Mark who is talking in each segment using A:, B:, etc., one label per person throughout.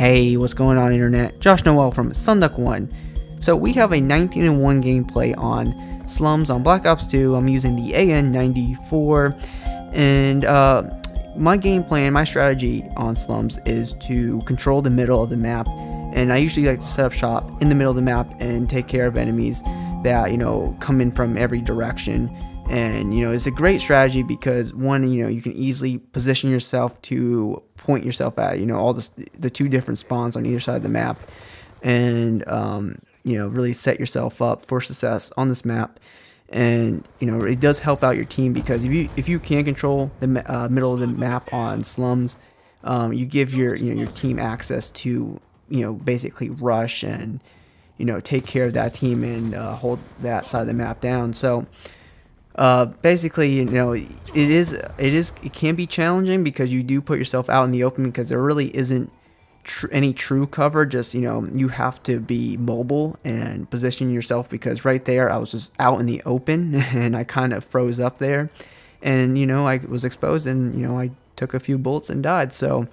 A: Hey, what's going on, internet? Josh Noel from SonduckOne. So we have a 19-1 gameplay on Slums on Black Ops 2. I'm using the AN94, and my game plan, my strategy on Slums is to control the middle of the map, and I usually like to set up shop in the middle of the map and take care of enemies that come in from every direction. And it's a great strategy because one, you can easily position yourself to point yourself at all the two different spawns on either side of the map, and really set yourself up for success on this map. And it does help out your team, because if you can control the middle of the map on Slums, you give your team access to basically rush and take care of that team and hold that side of the map down. So basically, it can be challenging because you do put yourself out in the open, because there really isn't any true cover. Just you have to be mobile and position yourself, because right there I was just out in the open and I kind of froze up there, and I was exposed, and I took a few bullets and died. So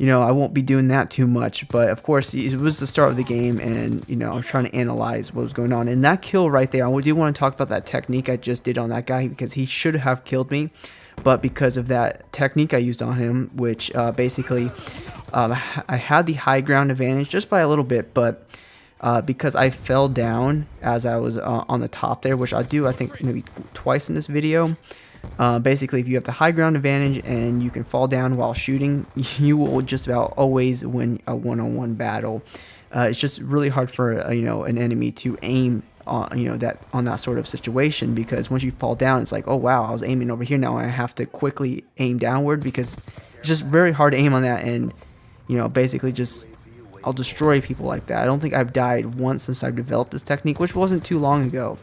A: I won't be doing that too much, but of course it was the start of the game, and I was trying to analyze what was going on. And that kill right there, I do want to talk about that technique I just did on that guy, because he should have killed me, but because of that technique I used on him, which basically I had the high ground advantage just by a little bit, but because I fell down as I was on the top there, which I think maybe twice in this video. Basically, if you have the high ground advantage and you can fall down while shooting, you will just about always win a one-on-one battle. It's just really hard for an enemy to aim on that sort of situation, because once you fall down, it's like, oh wow, I was aiming over here, now I have to quickly aim downward, because it's just very hard to aim on that. And basically just I'll destroy people like that. I don't think I've died once since I've developed this technique, which wasn't too long ago.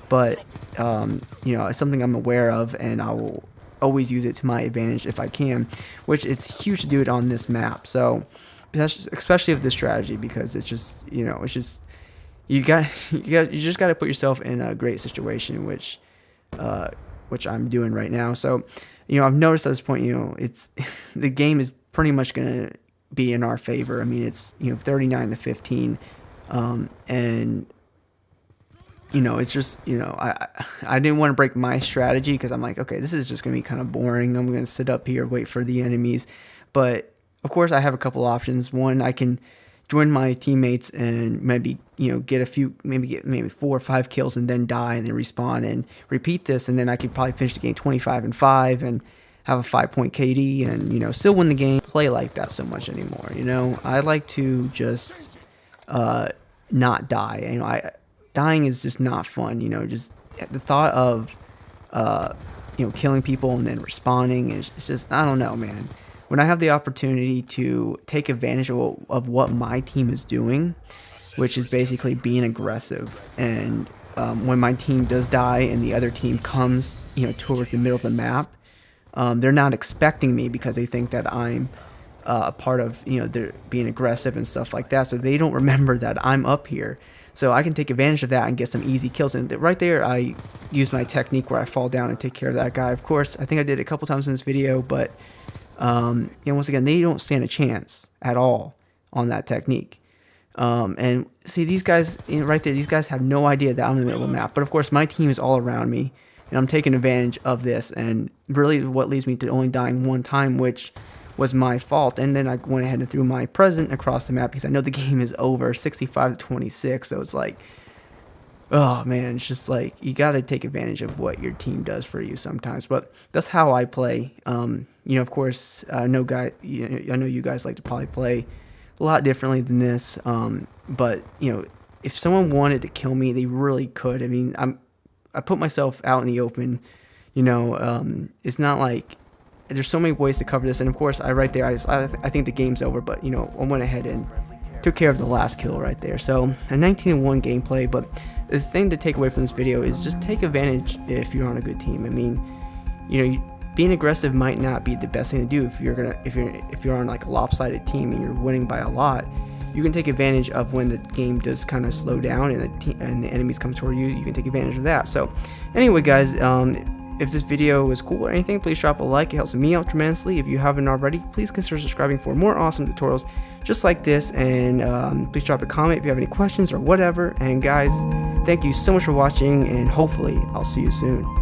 A: But it's something I'm aware of, and I will always use it to my advantage if I can, which it's huge to do it on this map. So especially with this strategy, because it's just it's just you just got to put yourself in a great situation, which I'm doing right now. So I've noticed at this point, it's the game is pretty much gonna be in our favor. I mean, it's 39-15, and it's just, I didn't want to break my strategy, because I'm like, okay, this is just going to be kind of boring. I'm going to sit up here, wait for the enemies. But of course I have a couple options. One, I can join my teammates and maybe, get maybe 4 or 5 kills and then die and then respawn and repeat this. And then I could probably finish the game 25-5 and have a 5-point KD and, still win the game. Play like that so much anymore. I like to just, not die. Dying is just not fun, just the thought of, killing people and then respawning it's just, I don't know, man. When I have the opportunity to take advantage of what my team is doing, which is basically being aggressive, and when my team does die and the other team comes, towards the middle of the map, they're not expecting me, because they think that I'm a part of, they're being aggressive and stuff like that, so they don't remember that I'm up here. So I can take advantage of that and get some easy kills. And right there, I use my technique where I fall down and take care of that guy. Of course, I think I did it a couple times in this video, but once again, they don't stand a chance at all on that technique. And see, these guys right there, these guys have no idea that I'm in the middle of the map. But of course, my team is all around me, and I'm taking advantage of this. And really, what leads me to only dying one time, which was my fault. And then I went ahead and threw my present across the map, because I know the game is over, 65-26. So it's like, oh man, it's just like, you got to take advantage of what your team does for you sometimes. But that's how I play. Of course, I know you guys like to probably play a lot differently than this. But if someone wanted to kill me, they really could. I mean, I put myself out in the open. It's not like, there's so many ways to cover this. And of course, I think the game's over, but I went ahead and took care of the last kill right there. So a 19-1 gameplay. But the thing to take away from this video is just take advantage if you're on a good team. I mean, being aggressive might not be the best thing to do if you're on like a lopsided team and you're winning by a lot. You can take advantage of when the game does kind of slow down and the enemies come toward you. You can take advantage of that. So anyway, guys, if this video was cool or anything, please drop a like. It helps me out tremendously. If you haven't already, please consider subscribing for more awesome tutorials just like this, and please drop a comment if you have any questions or whatever. And guys, thank you so much for watching, and hopefully I'll see you soon.